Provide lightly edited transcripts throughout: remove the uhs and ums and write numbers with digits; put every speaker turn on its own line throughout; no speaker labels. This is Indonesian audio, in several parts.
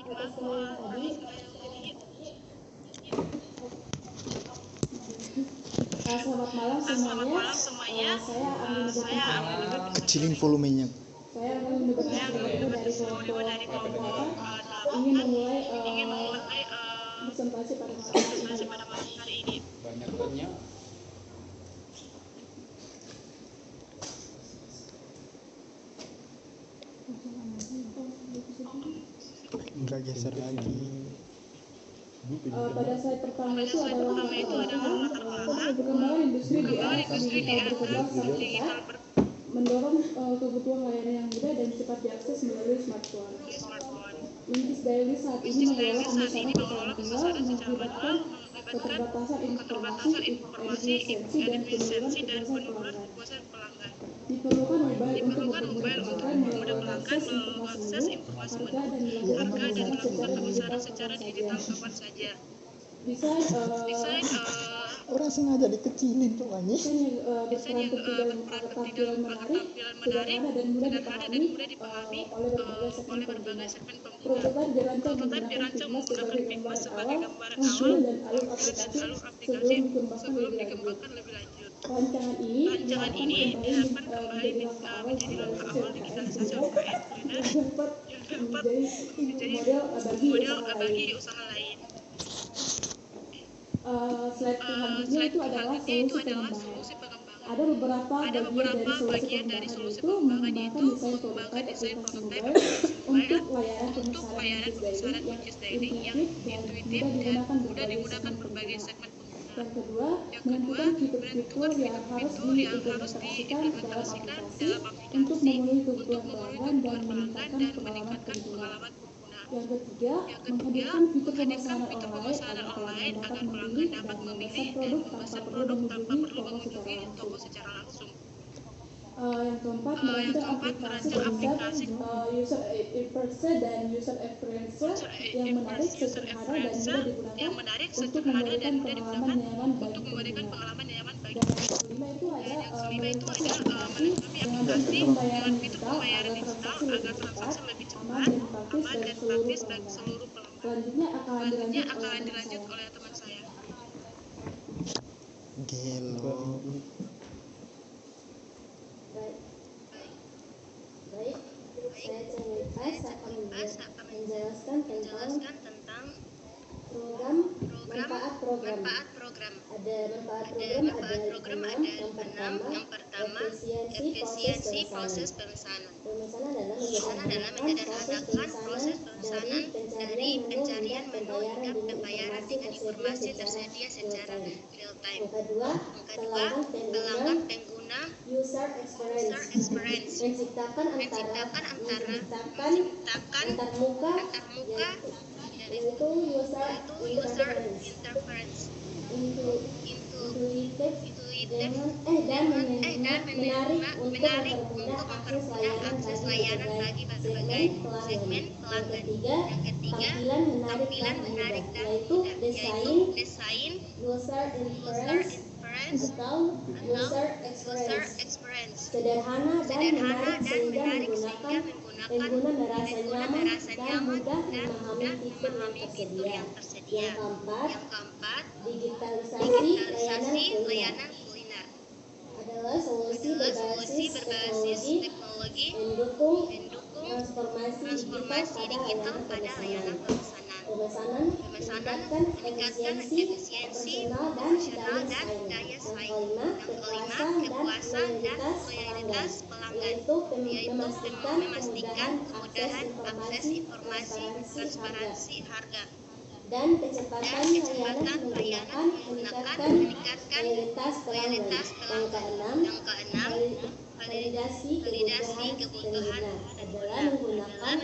Atas yang tadi, selamat malam semuanya. Saya akan menunjukkan
kecilin volumenya.
Saya akan menunjukkan dari kelompok ingin memulai presentasi pada malam hari ini.
Banyak.
Enggak geser lagi.
Pada slide pertama itu adalah perkembangan industri di era digital berkembang sangat pesat, mendorong kebutuhan layanan yang mudah dan cepat diakses melalui smartphone. Lintis Daily saat ini mengelola pemasaran secara tunggal mengakibatkan keterbatasan informasi, efisiensi, dan penurunan kepuasan pelanggan. Diperlukan mobile untuk memudahkan melakukan akses informasi harga dan melakukan pemasaran secara digital kapan saja. Desain
Orang sengaja dikecilin tuh anjing.
berperan penting dalam tampilan menarik, sederhana dan mudah dipahami oleh berbagai segmen pengguna. Prototipe dirancang menggunakan Figma sebagai gambaran awal dan alur aplikasi sebelum dikembangkan lebih lanjut. Rancangan ini diharapkan kembali menjadi langkah awal digitalisasi UMKM kuliner yang dapat menjadi model bagi usaha lain. Slide selanjutnya itu adalah solusi pengembangan. Ada beberapa bagian dari solusi pengembangan yaitu mengembangkan desain prototipe untuk layanan pemasaran Lintis Daily yang intuitif dan mudah digunakan berbagai segmen pengguna. Yang kedua, menentukan fitur-fitur yang harus diimplementasikan dalam aplikasi untuk memenuhi kebutuhan pelanggan dan meningkatkan pengalaman pengguna. Yang ketiga, menghadirkan fitur pemasaran online agar pelanggan dapat memilih dan memesan produk tanpa perlu mengunjungi toko secara langsung. Yang keempat, merancang aplikasi user interface dan user experience yang menarik, sederhana dan mudah digunakan untuk memberikan pengalaman nyaman bagi pengguna. Yang kelima itu ada melengkapi aplikasi dengan fitur pembayaran digital agar transaksi lebih cepat, aman dan praktis bagi seluruh pelanggan. Selanjutnya akan dilanjut oleh teman saya.
Gelo.
Baik, saya Cengit akan menjelaskan tentang manfaat program. Ada manfaat program ada 6. Yang pertama, efisiensi proses pemesanan. Pemesanan adalah menyederhanakan proses pemesanan dari pencarian menu hingga pembayaran dengan informasi tersedia secara real time. Yang kedua, pelanggan pengguna user experience menciptakan antar muka yaitu user interference, intuitif dan menarik untuk mempermudah akses layanan bagi berbagai segmen pelanggan. Yang ketiga, tampilan menarik dan mudah, yaitu desain user interference atau user experience sederhana dan menarik sehingga pengguna merasa nyaman dan mudah memahami fitur yang tersedia. Yang keempat, digitalisasi layanan kuliner adalah solusi berbasis teknologi mendukung transformasi digital pada layanan pemesanan, meningkatkan efisiensi operasional dan daya saing. Yang kelima, kepuasan dan loyalitas pelanggan, yaitu memastikan kemudahan akses informasi, transparansi harga, dan kecepatan layanan menggunakan loyalitas pelanggan. Yang keenam, validasi kebutuhan adalah menggunakan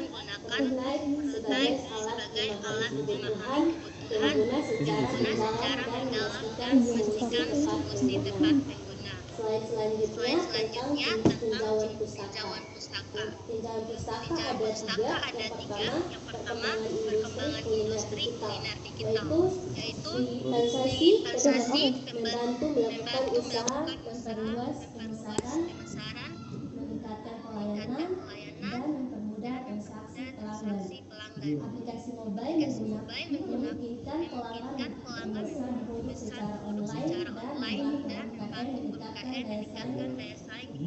prototipe sebagai alat pemahaman pengguna secara mendalam dan memastikan solusi tepat pengguna. Slide selanjutnya tentang tinjauan pustaka. Tinjauan pustaka ada tiga. Yang pertama, perkembangan industri kuliner digital, yaitu digitalisasi membantu melakukan usaha, memperluas pemasaran, meningkatkan pelayanan, dan mempermudah transaksi Aplikasi mobile memungkinkan pelanggan memesan produk secara online dan bahkan meningkatkan daya saing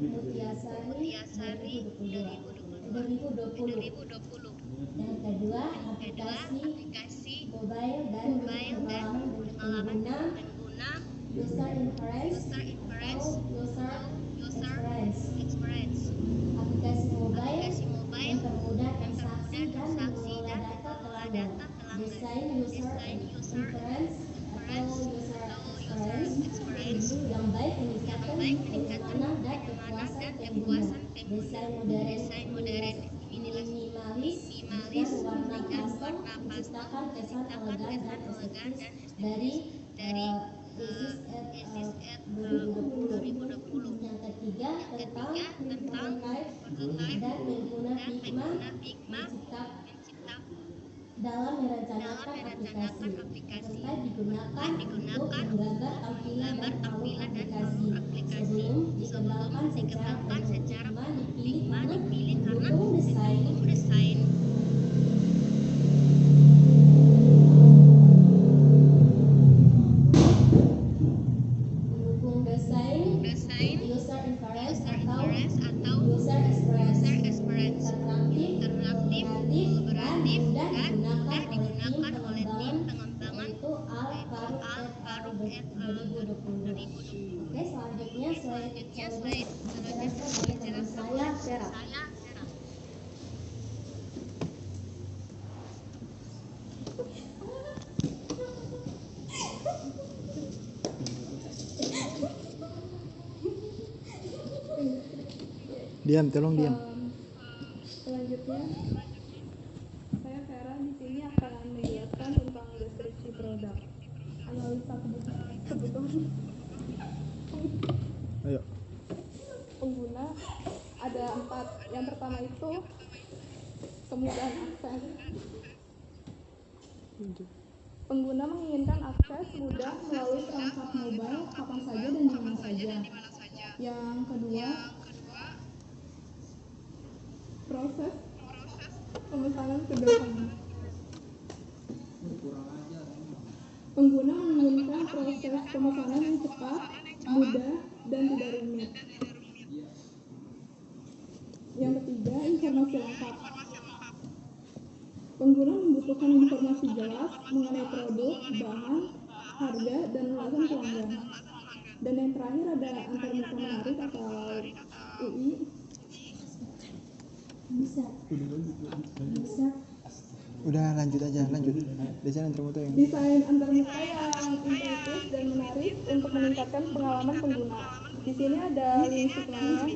Mutiasari 2020. Yang kedua, aplikasi mobile dan pengalaman pengguna user interface atau user experience. Aplikasi mobile mempermudah transaksi dan mengelola data pelanggan. Desain user interface atau user experience yang baik meningkatkan kenyamanan dan kepuasan pengguna. Desain modern minimalis dengan warna pastel menciptakan kesan elegan dan estetis dari Isis at 2020. Yang ketiga, tentang prototype dan pengguna Figma mencipta dalam merencanakan aplikasi. Prototype digunakan untuk menggambar tampilan dan alur aplikasi sebelum dikembangkan secara penuh. Figma dipilih karena mendukung desain user interface atau user experience interaktif, kreatif, dan mudah digunakan oleh tim pengembangan yaitu Al Farouk et al. 2020. Oke, selanjutnya slide oleh teman saya Vera.
Diam, tolong diam.
Selanjutnya saya Vera di sini akan menjelaskan tentang deskripsi produk, analisa kebutuhan
Ayo.
pengguna. Ada 4. Yang pertama itu kemudahan akses. Pengguna menginginkan akses mudah melalui perangkat mobile kapan saja dan di mana saja. Yang kedua, proses pemesanan sederhana. Pengguna menginginkan proses pemesanan yang cepat, mudah, dan tidak rumit. Yang ketiga, informasi lengkap. Pengguna membutuhkan informasi jelas mengenai produk, bahan, harga, dan ulasan pelanggan. Dan yang terakhir ada antarmuka menarik atau UI.
Bisa.
Udah lanjut aja, lanjut. Desain antarmuka yang
Desain antarmuka yang intuitif dan menarik untuk meningkatkan pengalaman pengguna. Di sini ada link iklannya.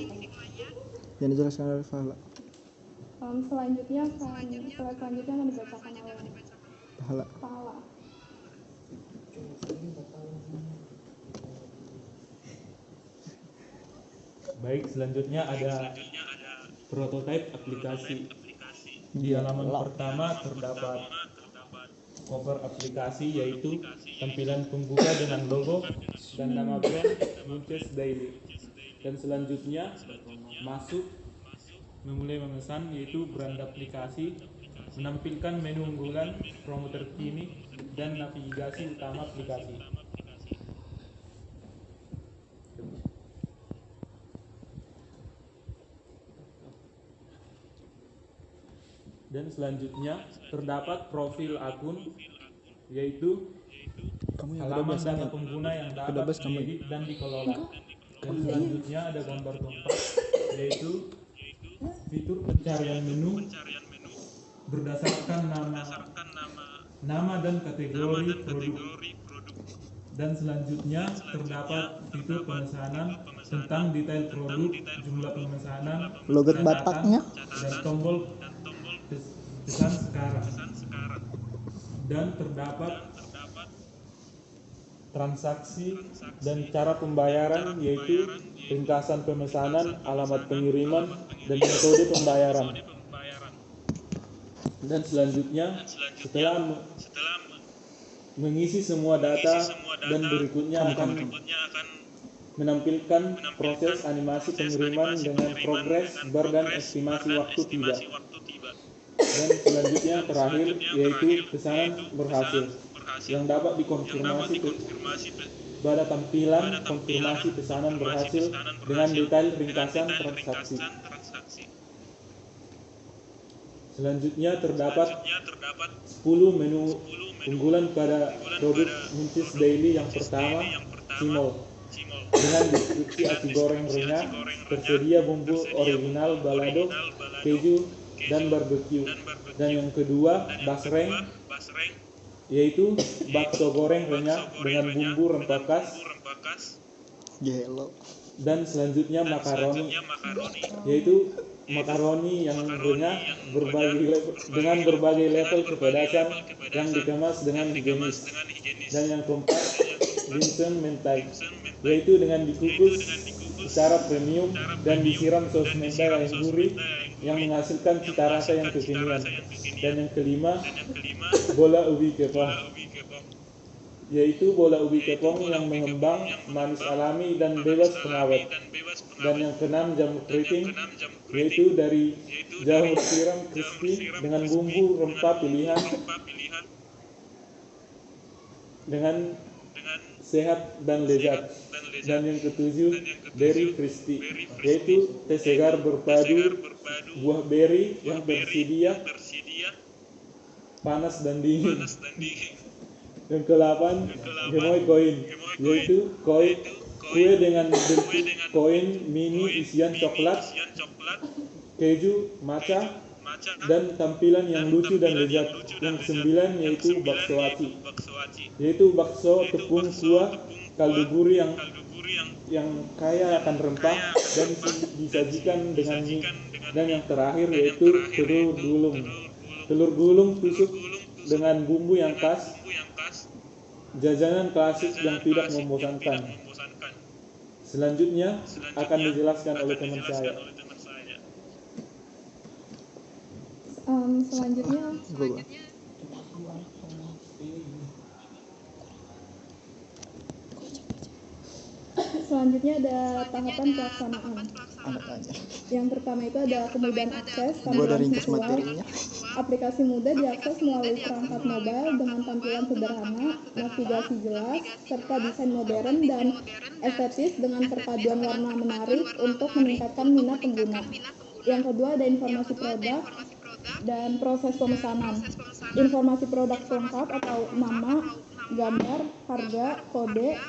yang dijelaskan oleh Fala.
Selanjutnya akan dibacakan oleh Fala.
Baik, selanjutnya ada prototipe aplikasi. Di halaman pertama terdapat cover aplikasi, yaitu tampilan pembuka dengan logo dan nama brand Munches Daily. Dan selanjutnya masuk memulai memesan, yaitu brand aplikasi, menampilkan menu unggulan, promo terkini, dan navigasi utama aplikasi. Dan selanjutnya terdapat profil akun, yaitu halaman data pengguna yang dapat diedit dan dikelola. Dan selanjutnya ada gambar kompas, yaitu fitur pencarian menu berdasarkan nama dan kategori produk. Dan selanjutnya terdapat fitur pemesanan tentang detail produk, jumlah pemesanan,
logat Bataknya,
dan tombol pesan sekarang. Dan terdapat transaksi dan cara pembayaran, yaitu ringkasan pemesanan, alamat pengiriman, dan metode pembayaran. Dan selanjutnya setelah mengisi semua data dan berikutnya akan menampilkan proses animasi pengiriman dengan progres bar dan estimasi waktu tiba. Dan selanjutnya terakhir yaitu pesanan berhasil yang dapat dikonfirmasi pada tampilan konfirmasi pesanan berhasil dengan detail ringkasan transaksi. Selanjutnya terdapat 10 menu unggulan pada produk Munchies Daily. Yang pertama, cimol dengan deskripsi aci goreng renyah, tersedia bumbu original balado, keju, dan barbecue. Dan yang kedua, basreng, yaitu bakso goreng renyah dengan bumbu rempah khas.
Gelo.
Dan selanjutnya makaroni, yaitu makaroni yang renyah dengan berbagai level kepedasan yang dikemas dengan higienis. Dan yang keempat, ginseng mentai, yaitu dengan dikukus secara premium dan disiram saus mentai yang gurih yang menghasilkan cita rasa yang kekinian. Dan yang kelima, bola ubi kepong, yaitu bola ubi kepong yang mengembang, manis alami dan bebas pengawet. Dan yang keenam, jamur keriting, yaitu dari jamur tiram crispy dengan bumbu rempah pilihan dengan sehat dan lezat. Dan yang ketujuh, berry crispy, yaitu teh segar berpadu buah berry yang bersedia panas dan dingin. Yang ke-8, gemoy koin, yaitu kue dengan bentuk koin mini isian coklat, keju, matcha, dan tampilan yang lucu dan lezat. Yang ke-9 yaitu bakso aci, yaitu bakso tepung kuah kaldu gurih yang kaya akan rempah dan disajikan dengan mie. Dan yang terakhir yaitu telur gulung tusuk dengan bumbu yang khas, jajanan klasik yang tidak membosankan. Selanjutnya akan dijelaskan oleh teman saya.
Selanjutnya ada tahapan pelaksanaan. Yang pertama itu ada kemudahan akses, tampilan visual. Aplikasi mudah diakses melalui perangkat mobile dengan tampilan sederhana, navigasi jelas, serta desain modern dan estetis dengan perpaduan warna menarik untuk meningkatkan minat pengguna. Yang kedua ada informasi produk dan proses pemesanan. Informasi produk lengkap atau nama, gambar, harga, kode,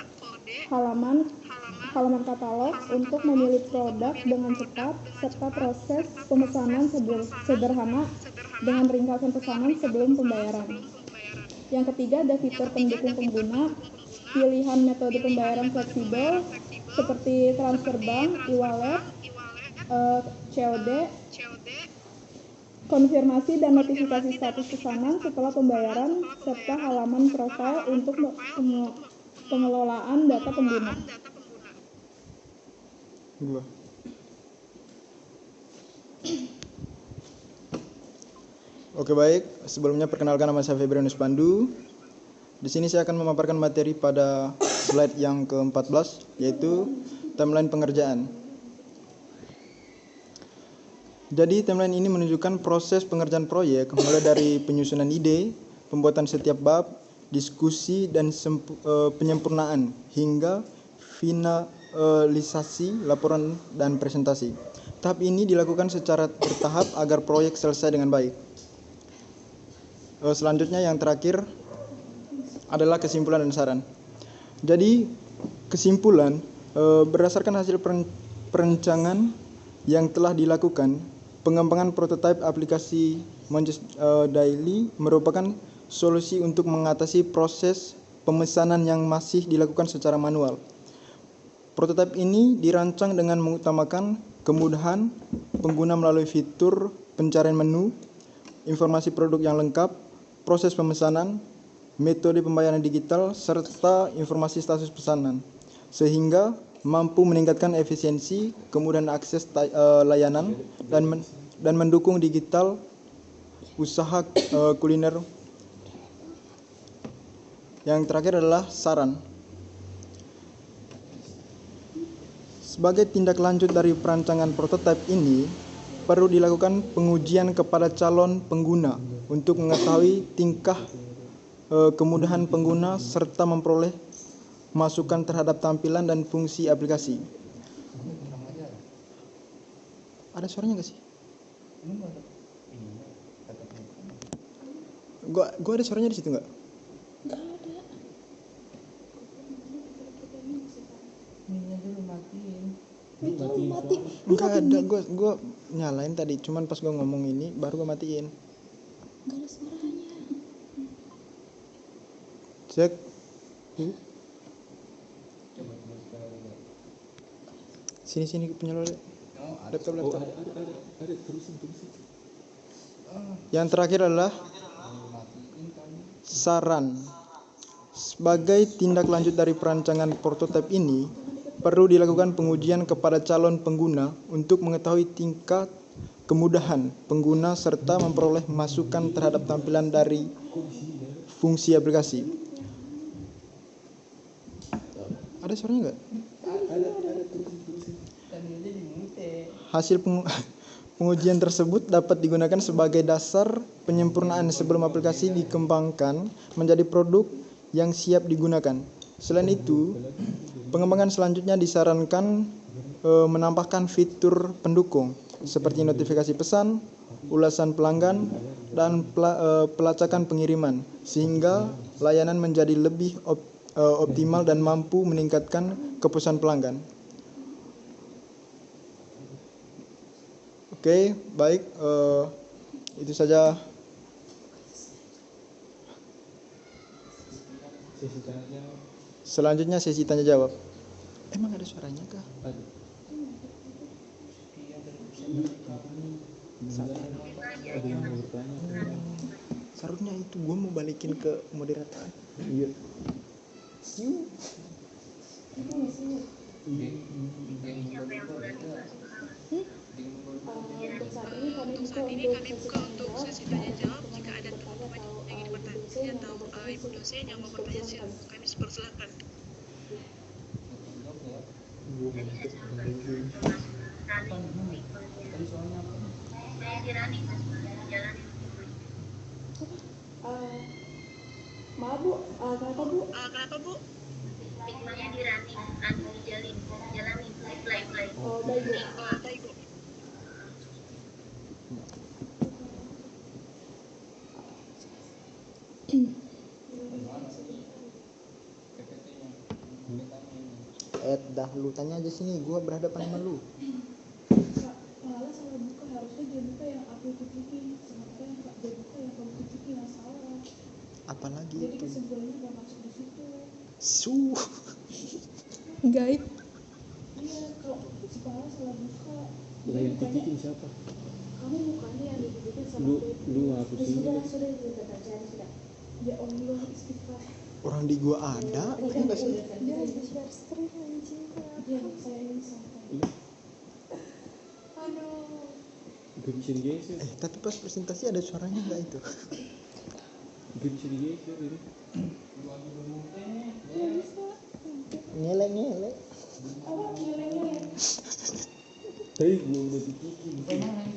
halaman katalog untuk memilih produk dengan cepat, serta proses pemesanan sederhana dengan ringkasan pesanan sebelum pembayaran. Yang ketiga ada fitur pendukung pengguna, pilihan metode pembayaran fleksibel seperti transfer bank, e-wallet, COD, konfirmasi dan notifikasi status pesanan setelah pembayaran, serta halaman profil untuk pengelolaan data pengguna.
Oke, baik. Sebelumnya perkenalkan, nama saya Febrianus Pandu. Di sini saya akan memaparkan materi pada slide yang ke-14, yaitu timeline pengerjaan. Jadi timeline ini menunjukkan proses pengerjaan proyek mulai dari penyusunan ide, pembuatan setiap bab, diskusi dan penyempurnaan hingga finalisasi laporan dan presentasi. Tahap ini dilakukan secara bertahap agar proyek selesai dengan baik. Selanjutnya yang terakhir adalah kesimpulan dan saran. Jadi kesimpulan, berdasarkan hasil perencanaan yang telah dilakukan, pengembangan prototipe aplikasi Munchies Daily merupakan solusi untuk mengatasi proses pemesanan yang masih dilakukan secara manual. Prototipe ini dirancang dengan mengutamakan kemudahan pengguna melalui fitur pencarian menu, informasi produk yang lengkap, proses pemesanan, metode pembayaran digital, serta informasi status pesanan, sehingga mampu meningkatkan efisiensi, kemudahan akses layanan, dan mendukung digital usaha kuliner. Yang terakhir adalah saran. Sebagai tindak lanjut dari perancangan prototipe ini, perlu dilakukan pengujian kepada calon pengguna untuk mengetahui tingkah kemudahan pengguna serta memperoleh masukan terhadap tampilan dan fungsi aplikasi. Ada suaranya nggak sih? Gua ada suaranya di situ nggak?
Mati.
Enggak ada, gua nyalain tadi, cuman pas gua ngomong ini baru gua matiin.
Gak ada suaranya.
Cek. Sini penyelur. Laptop.
Ada terusin.
Yang terakhir adalah saran. Sebagai tindak lanjut dari perancangan prototipe ini, perlu dilakukan pengujian kepada calon pengguna untuk mengetahui tingkat kemudahan pengguna serta memperoleh masukan terhadap tampilan dari fungsi aplikasi. Ada suaranya nggak?
Ada terusin.
Hasil pengujian tersebut dapat digunakan sebagai dasar penyempurnaan sebelum aplikasi dikembangkan menjadi produk yang siap digunakan. Selain itu, pengembangan selanjutnya disarankan menambahkan fitur pendukung seperti notifikasi pesan, ulasan pelanggan, dan pelacakan pengiriman sehingga layanan menjadi lebih optimal dan mampu meningkatkan kepuasan pelanggan. Oke, baik, itu saja. Selanjutnya sesi tanya jawab. Emang ada suaranya kah?
Ada. Ada yang mau bertanya.
Seharusnya itu gue mau balikin ke moderator.
Iya.
Untuk saat ini kami buka untuk sesi tanya jawab. Jika ada teman-teman yang ingin bertanya atau ibu dosen yang mau bertanya, kami persilakan.
Maaf Bu, kenapa Bu?
Kenapa Bu?
Hikmahnya dijalani, play.
Oh baik Bu.
Baik Bu.
Dah lu tanya aja sini, gue berhadapan sama lu.
Malah salah buka, harusnya dia buka yang aku ketikin. Sementara yang dia buka yang kamu ketikin yang salah.
Apalagi
Jadi
itu?
kesimpulannya gak masuk di situ.
Gaib.
Iya, kalau si Pahala salah buka.
Lah yang titikin siapa?
Kamu bukannya yang dititipin sama
Lu hapus ini.
Sudah cari sudah. Ya Allah, istighfar.
Orang di gua ada, enggak sih?
Ya, share stream anjing. Ya, saya ini sampai. Aduh.
Gak bisa digeser.
Tapi pas presentasi ada suaranya enggak itu?
Gak bisa digeser ini.
Ngelek.
Awak ngeleng-ngeleng.
Tadi gua udah titikin.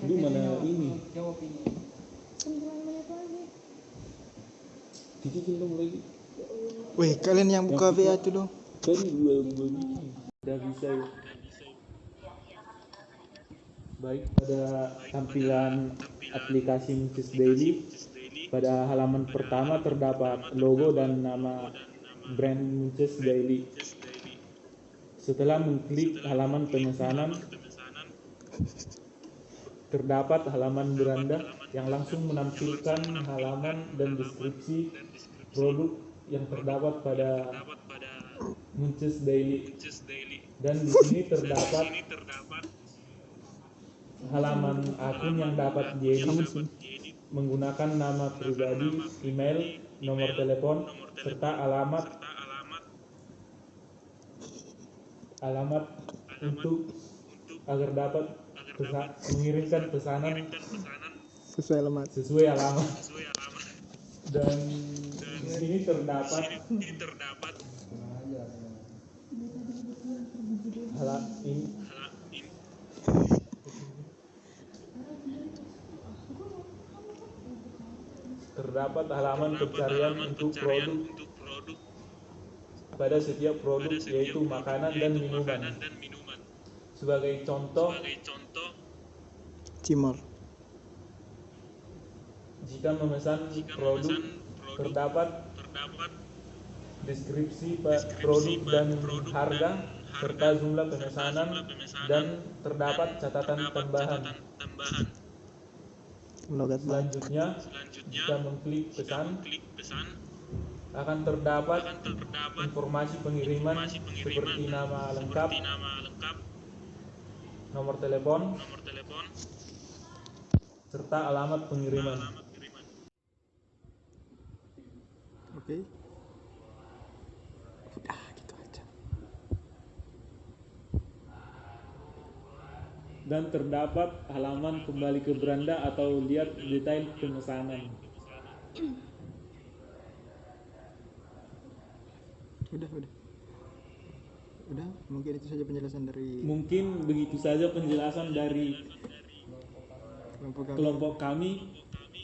Lu mana ini?
9 menit lagi.
Titikin dong lagi.
Weh, kalian yang buka VA itu dong.
Tadi gua bikin. Udah bisa ya. Baik, pada tampilan aplikasi Munches Daily, pada halaman pertama terdapat logo dan nama brand Munches Daily. Setelah mengklik halaman pemesanan, terdapat halaman beranda yang langsung menampilkan halaman dan deskripsi produk yang terdapat pada Munches Daily. Dan di sini terdapat halaman akun yang dapat diedit menggunakan nama pribadi, email, nomor telepon, serta alamat untuk agar dapat mengirimkan pesanan
Sesuai alamat.
Dan di sini terdapat terdapat halaman pencarian untuk produk pada setiap produk, yaitu makanan dan minuman. Sebagai contoh,
Cimol.
jika memesan produk, terdapat deskripsi produk dan harga, serta jumlah pemesanan, dan terdapat catatan tambahan.
Logat banget.
Selanjutnya, jika mengklik pesan, akan terdapat informasi pengiriman seperti nama lengkap, nomor telepon, serta alamat pengiriman.
Oke. Udah gitu aja.
Dan terdapat halaman kembali ke beranda atau lihat detail pemesanan.
Udah, mungkin itu saja penjelasan dari
Mungkin begitu saja penjelasan dari kelompok kami.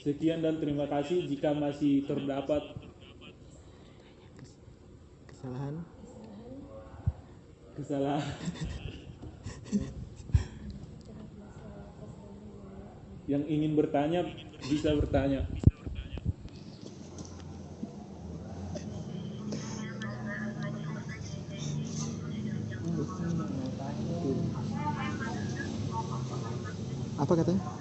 Sekian dan terima kasih. Jika masih terdapat kesalahan yang ingin bertanya bisa bertanya.
apa katanya?